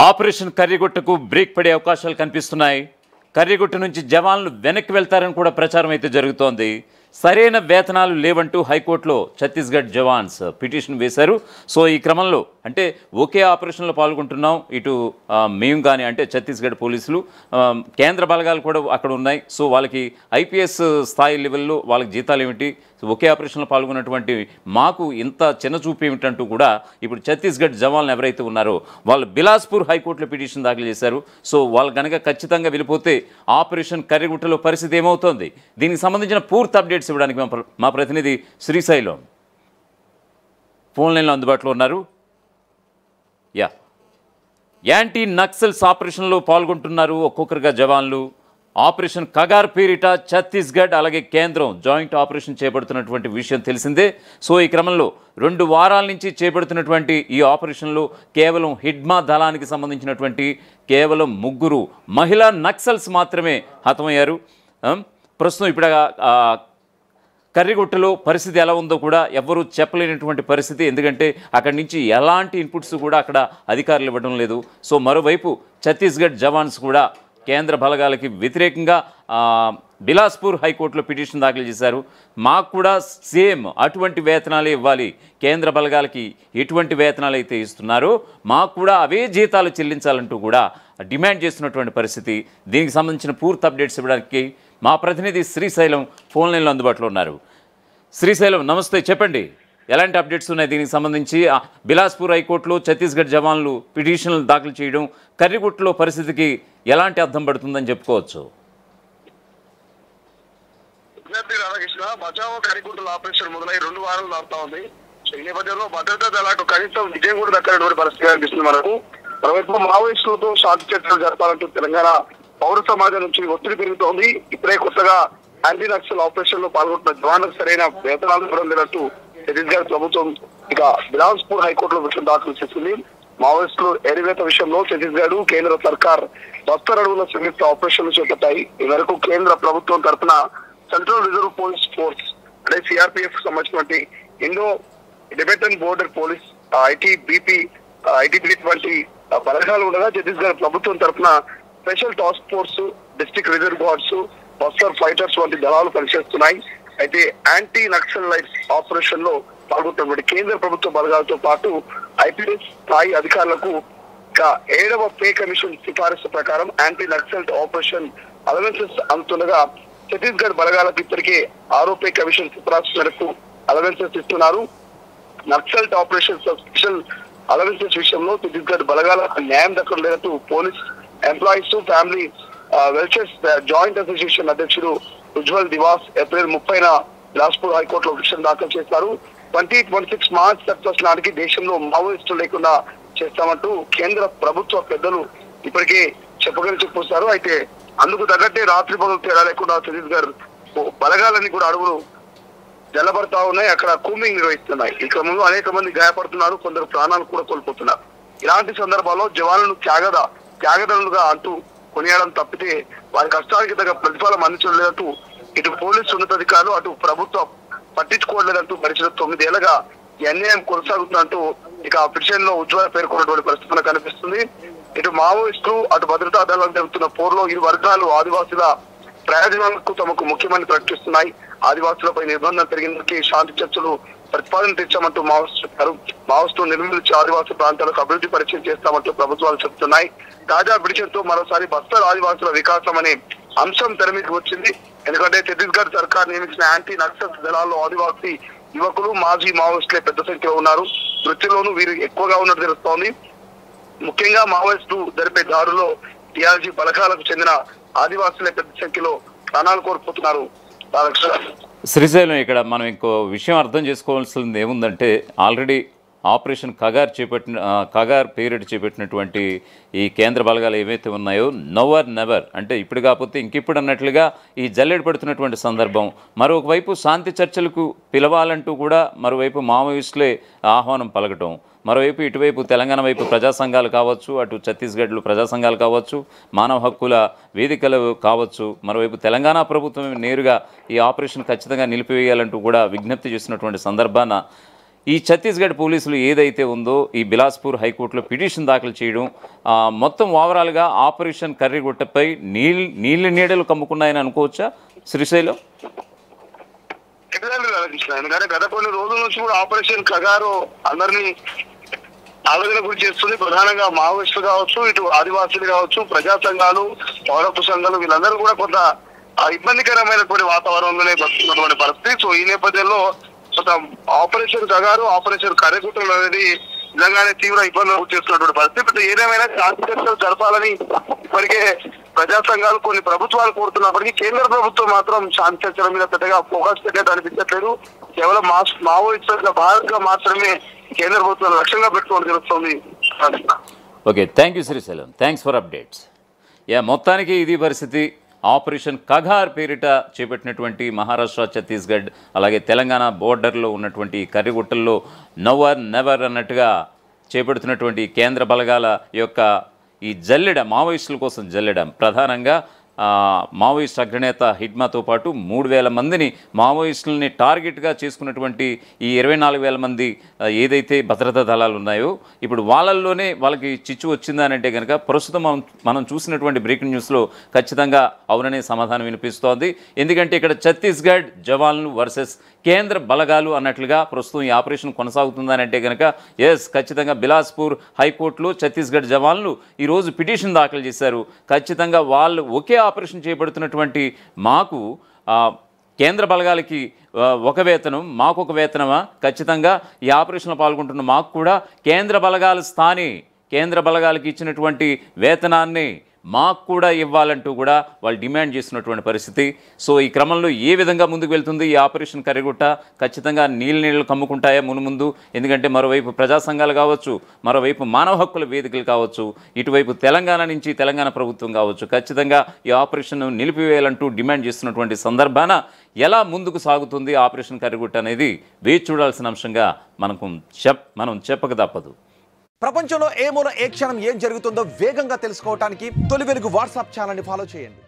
Operation కర్రిగుట్టకు break పడే అవకాశాలు కనిపిస్తున్నాయి. కర్రిగుట్ట నుంచి జవాన్లు వెనక్కి వెళ్తారని కూడా ప్రచారం అయితే జరుగుతోంది. సరైన వేతనాలు లేవంటూ హైకోర్టులో ఛత్తీస్గఢ్ జవాన్స్ పిటిషన్ వేశారు. సో ఈ క్రమంలో అంటే ఒకే ఆపరేషన్లో పాల్గొంటున్నాం, ఇటు మేము కానీ అంటే ఛత్తీస్గఢ్ పోలీసులు, కేంద్ర బలగాలు కూడా అక్కడ ఉన్నాయి. సో వాళ్ళకి ఐపీఎస్ స్థాయి లెవెల్లో వాళ్ళకి జీతాలు ఏమిటి, ఒకే ఆపరేషన్లో పాల్గొన్నటువంటి మాకు ఇంత చిన్న చూపు ఏమిటంటూ కూడా ఇప్పుడు ఛత్తీస్గఢ్ జవాన్లు ఎవరైతే ఉన్నారో వాళ్ళు బిలాస్పూర్ హైకోర్టులో పిటిషన్ దాఖలు చేశారు. సో వాళ్ళు కనుక ఖచ్చితంగా వెళ్ళిపోతే ఆపరేషన్ కర్రిగుట్టలో పరిస్థితి ఏమవుతోంది, దీనికి సంబంధించిన పూర్తి అప్డేట్స్ ఇవ్వడానికి మా ప్రతినిధి శ్రీశైలం ఫోన్ లైన్లో అందుబాటులో ఉన్నారు. యాంటీ నక్సల్స్ ఆపరేషన్లో పాల్గొంటున్నారు ఒక్కొక్కరుగా జవాన్లు. ఆపరేషన్ కగార్ పేరిట ఛత్తీస్గఢ్ అలాగే కేంద్రం జాయింట్ ఆపరేషన్ చేపడుతున్నటువంటి విషయం తెలిసిందే. సో ఈ క్రమంలో 2 వారాల నుంచి చేపడుతున్నటువంటి ఈ ఆపరేషన్లో కేవలం హిడ్మా దళానికి సంబంధించినటువంటి కేవలం 3 మహిళా నక్సల్స్ మాత్రమే హతమయ్యారు. ప్రస్తుతం ఇప్పుడు కర్రిగుట్టలో పరిస్థితి ఎలా ఉందో కూడా ఎవ్వరూ చెప్పలేనటువంటి పరిస్థితి. ఎందుకంటే అక్కడి నుంచి ఎలాంటి ఇన్పుట్స్ కూడా అక్కడ అధికారులు ఇవ్వడం లేదు. సో మరోవైపు ఛత్తీస్గఢ్ జవాన్స్ కూడా కేంద్ర బలగాలకి వ్యతిరేకంగా బిలాస్పూర్ హైకోర్టులో పిటిషన్ దాఖలు చేశారు. మాకు కూడా సేమ్ అటువంటి వేతనాలే ఇవ్వాలి, కేంద్ర బలగాలకి ఎటువంటి వేతనాలు అయితే ఇస్తున్నారో మాకు కూడా అవే జీతాలు చెల్లించాలంటూ కూడా డిమాండ్ చేస్తున్నటువంటి పరిస్థితి. దీనికి సంబంధించిన పూర్తి అప్డేట్స్ ఇవ్వడానికి మా ప్రతినిధి శ్రీశైలం ఫోన్ లైన్లో అందుబాటులో ఉన్నారు. శ్రీశైలం నమస్తే, చెప్పండి ఎలాంటి అప్డేట్స్ ఉన్నాయి దీనికి సంబంధించి? బిలాస్పూర్ హైకోర్టులో ఛత్తీస్గఢ్ జవాన్లు పిటిషన్లు దాఖలు చేయడం కర్రిగుట్టలో పరిస్థితికి ఎలాంటి అర్థం పడుతుందని చెప్పుకోవచ్చు? రాధాకృష్ణ, బచావో కర్రిగుట్టలో ఆపరేషన్ మొదలై 2 వారాలు దాటుతా ఉంది. ఈ నేపథ్యంలో భద్రతా దళాలకు కనీసం విజయం కూడా దక్కనటువంటి పరిస్థితి కనిపిస్తుంది మనకు. మరోవైపు మావోయిస్టులతో శాంతి చర్చలు జరపాలంటూ తెలంగాణ పౌర సమాజం నుంచి ఒత్తిడి పెరుగుతోంది. ఇప్పుడే కొత్తగా యాంటీ నక్సల్ ఆపరేషన్ లో పాల్గొంటున్న జవాన్లకు సరైన వేతనాలు ఇవ్వడం లేనట్టు ఛత్తీస్గఢ్ ప్రభుత్వం ఇక బిలాస్పూర్ హైకోర్టులో విషయం దాఖలు చేసింది. మావోయిస్టులు ఏరివేత విషయంలో ఛత్తీస్గఢ్ కేంద్ర సర్కార్ బస్తర్ అడవుల సంయుక్త ఆపరేషన్లు చేపట్టాయి. ఈ మేరకు కేంద్ర ప్రభుత్వం తరఫున సెంట్రల్ రిజర్వ్ పోలీస్ ఫోర్స్ అంటే సిఆర్పిఎఫ్ సంబంధించినటువంటి Indo Tibetan border police ITBP వంటి బలగాలు ఉండగా ఛత్తీస్గఢ్ ప్రభుత్వం తరఫున special task force, district reserve guards, Bastar fighters వంటి దళాలు పనిచేస్తున్నాయి. అయితే యాంటీ నక్సల్ లైట్స్ ఆపరేషన్ లో పాల్గొంటున్నటువంటి కేంద్ర ప్రభుత్వ బలగాలతో పాటు ఐపీఎస్ స్థాయి అధికారులకు 7వ పే కమిషన్ సిఫారసు ప్రకారం యాంటీ నక్సల్ ఆపరేషన్ అలవెన్సెస్ అందుతుండగా ఛత్తీస్గఢ్ బలగాలకు ఇప్పటికే 6వ పే కమిషన్ సిఫారసు మేరకు అలవెన్సెస్ ఇస్తున్నారు. నక్సల్ ఆపరేషన్ స్పెషల్ అలవెన్సెస్ విషయంలో ఛత్తీస్గఢ్ బలగాలకు న్యాయం దక్కలేనట్టు police employees family welfare joint association అధ్యక్షుడు ఉజ్వల్ దివాస్ ఏప్రిల్ 30న బిలాస్పూర్ హైకోర్టులో పిటిషన్ దాఖలు చేశారు. 2026 మార్చ్ 31 నాటికి దేశంలో మావోయిస్టులు లేకుండా చేస్తామంటూ కేంద్ర ప్రభుత్వ పెద్దలు ఇప్పటికే చెప్పొస్తారు. అయితే అందుకు తగ్గట్టే రాత్రి పగలు తేడా లేకుండా ఛత్తీస్గఢ్ బలగాలన్నీ కూడా అడవులు జల్లబడతా ఉన్నాయి, అక్కడ కూంబింగ్ నిర్వహిస్తున్నాయి. ఈ క్రమంలో అనేక మంది గాయపడుతున్నారు, కొందరు ప్రాణాలు కూడా కోల్పోతున్నారు. ఇలాంటి సందర్భాల్లో జవాన్లను త్యాగదనులుగా అంటూ కొనియాడడం తప్పితే వారి కష్టానికి తగ్గ ప్రతిఫలం అందించడం లేదంటూ ఇటు పోలీసు ఉన్నతాధికారులు అటు ప్రభుత్వం పట్టించుకోవట్లేదంటూ గడిచిన 9 ఏళ్లుగా ఈ అన్యాయం కొనసాగుతున్నట్టు ఇక పిటిషన్ లో ఉజ్వల పేర్కొన్నటువంటి పరిస్థితి మనకు కనిపిస్తుంది. ఇటు మావోయిస్టులు అటు భద్రతా దళాలు జరుగుతున్న పోరులో ఇరు వర్గాలు ఆదివాసుల ప్రయోజనాలకు తమకు ముఖ్యమని ప్రకటిస్తున్నాయి. ఆదివాసులపై నిర్బంధం పెరిగినందుకే శాంతి చర్చలు ప్రతిపాదన తెచ్చామంటూ మావోయిస్టు చెప్పారు. మావోయిస్టులు నిర్మించి ఆదివాసీ ప్రాంతాలకు అభివృద్ధి పరిచయం చేస్తామంటూ ప్రభుత్వాలు చెబుతున్నాయి. తాజా పిటిషన్ తో మరోసారి బస్తర్ ఆదివాసుల వికాసం అనే అంశం తెరమీకి వచ్చింది. ఎందుకంటే ఛత్తీస్గఢ్ సర్కార్ నియమించిన యాంటీ నక్సల్ దళాల్లో ఆదివాసీ యువకులు మాజీ మావోయిస్టులే పెద్ద సంఖ్యలో ఉన్నారు. వృత్తిలోనూ వీరు ఎక్కువగా ఉన్నట్టు తెలుస్తోంది. ముఖ్యంగా మావోయిస్టులు జరిపే దారులో టీఆర్జీ బలగాలకు చెందిన ఆదివాసులే పెద్ద సంఖ్యలో ప్రాణాలు కోల్పోతున్నారు. శ్రీశైలం, ఇక్కడ మనం ఇంకో విషయం అర్థం చేసుకోవాల్సింది ఏముందంటే ఆల్రెడీ ఆపరేషన్ కగార్ పీరియడ్ చేపట్టినటువంటి ఈ కేంద్ర బలగాలు ఏవైతే ఉన్నాయో నవర్ నెవర్ అంటే ఇప్పుడు కాకపోతే ఇంకిప్పుడు అన్నట్లుగా ఈ జల్లెడ పడుతున్నటువంటి సందర్భం. మరొకవైపు శాంతి చర్చలకు పిలవాలంటూ కూడా మరోవైపు మావోయిస్టులే ఆహ్వానం పలకటం, మరోవైపు ఇటువైపు తెలంగాణ వైపు ప్రజా సంఘాలు కావచ్చు, అటు ఛత్తీస్గఢ్లో ప్రజా సంఘాలు కావచ్చు, మానవ హక్కుల వేదికలు కావచ్చు, మరోవైపు తెలంగాణ ప్రభుత్వం నేరుగా ఈ ఆపరేషన్ ఖచ్చితంగా నిలిపివేయాలంటూ కూడా విజ్ఞప్తి చేస్తున్నటువంటి సందర్భాన ఈ ఛత్తీస్గఢ్ పోలీసులు ఏదైతే ఉందో ఈ బిలాస్పూర్ హైకోర్టులో పిటిషన్ దాఖలు చేయడం మొత్తం ఓవరాల్గా ఆపరేషన్ కర్రిగుట్టపై నీళ్లు నీడలు కమ్ముకున్నాయని అనుకోవచ్చా శ్రీశైలం? ఎందుకంటే గత కొన్ని రోజుల నుంచి కూడా ఆపరేషన్ కగారు అందరినీ ఆవేదన గురి చేస్తుంది. ప్రధానంగా మావోయిస్టులు కావచ్చు, ఇటు ఆదివాసీలు కావచ్చు, ప్రజా సంఘాలు, పౌరపు సంఘాలు వీళ్ళందరూ కూడా కొంత ఇబ్బందికరమైనటువంటి వాతావరణంలోనే బతుకున్నటువంటి పరిస్థితి. సో ఈ నేపథ్యంలో ఆపరేషన్ కగారు, ఆపరేషన్ కర్రిగుట్టలు అనేది నిజంగానే తీవ్ర ఇబ్బందులు చేస్తున్నటువంటి పరిస్థితి. ఏదేమైనా శాంతి చర్చలు జరపాలని ఇప్పటికే ప్రజా సంఘాలు కొన్ని ప్రభుత్వాలు కోరుతున్నప్పటికీ కేంద్ర ప్రభుత్వం మాత్రం శాంతి చర్చల మీద పెద్దగా ఫోకస్ పెట్టేది అనిపించట్లేదు. కేవలం మావోయిస్టుల భారత్గా మాత్రమే కేంద్ర ప్రభుత్వం లక్ష్యంగా పెట్టుకోవడం జరుగుతుంది. Okay, thank you Srisailam, thanks for updates. మొత్తానికి ఇది పరిస్థితి. ఆపరేషన్ కగార్ పేరిట చేపట్టినటువంటి మహారాష్ట్ర, ఛత్తీస్గఢ్ అలాగే తెలంగాణ బోర్డర్లో ఉన్నటువంటి కర్రిగుట్టల్లో నవర్ నెవర్ అన్నట్టుగా చేపడుతున్నటువంటి కేంద్ర బలగాల యొక్క ఈ జల్లెడ, మావోయిస్టుల కోసం జల్లెడ, ప్రధానంగా మావోయిస్ట్ అగ్రనేత హిడ్మాతో పాటు 3,000 మందిని మావోయిస్టులని టార్గెట్గా చేసుకున్నటువంటి ఈ 24,000 మంది ఏదైతే భద్రతా దళాలు ఉన్నాయో ఇప్పుడు వాళ్ళల్లోనే వాళ్ళకి చిచ్చు వచ్చిందనంటే కనుక ప్రస్తుతం మనం చూసినటువంటి బ్రేకింగ్ న్యూస్లో ఖచ్చితంగా అవుననే సమాధానం వినిపిస్తోంది. ఎందుకంటే ఇక్కడ ఛత్తీస్గఢ్ జవాన్లు వర్సెస్ కేంద్ర బలగాలు అన్నట్లుగా ప్రస్తుతం ఈ ఆపరేషన్ కొనసాగుతుందని అంటే కనుక ఖచ్చితంగా బిలాస్పూర్ హైకోర్టులో ఛత్తీస్గఢ్ జవాన్లు ఈరోజు పిటిషన్ దాఖలు చేశారు. ఖచ్చితంగా వాళ్ళు ఒకే ఆపరేషన్ చేపడుతున్నటువంటి మాకు కేంద్ర బలగాలకి ఒక వేతనం, మాకు ఒక వేతనమా? ఖచ్చితంగా ఈ ఆపరేషన్లో పాల్గొంటున్న మాకు కూడా కేంద్ర బలగాల స్థాని, కేంద్ర బలగాలకి ఇచ్చినటువంటి వేతనాన్ని మాకు కూడా ఇవ్వాలంటూ కూడా వాళ్ళు డిమాండ్ చేస్తున్నటువంటి పరిస్థితి. సో ఈ క్రమంలో ఏ విధంగా ముందుకు వెళ్తుంది ఈ ఆపరేషన్ కర్రిగుట్ట? ఖచ్చితంగా నీళ్ళు కమ్ముకుంటాయా మునుముందు? ఎందుకంటే మరోవైపు ప్రజా సంఘాలు కావచ్చు, మరోవైపు మానవ హక్కుల వేదికలు కావచ్చు, ఇటువైపు తెలంగాణ నుంచి తెలంగాణ ప్రభుత్వం కావచ్చు, ఖచ్చితంగా ఈ ఆపరేషన్ నిలిపివేయాలంటూ డిమాండ్ చేస్తున్నటువంటి సందర్భాన ఎలా ముందుకు సాగుతుంది ఆపరేషన్ కర్రిగుట్ట అనేది వేచి చూడాల్సిన అంశంగా మనం చెప్పక తప్పదు. ప్రపంచంలో ఏ మూల ఏ క్షణం ఏం జరుగుతుందో వేగంగా తెలుసుకోవడానికి తొలి వెలుగు వాట్సాప్ ఛానల్ని ఫాలో చేయండి.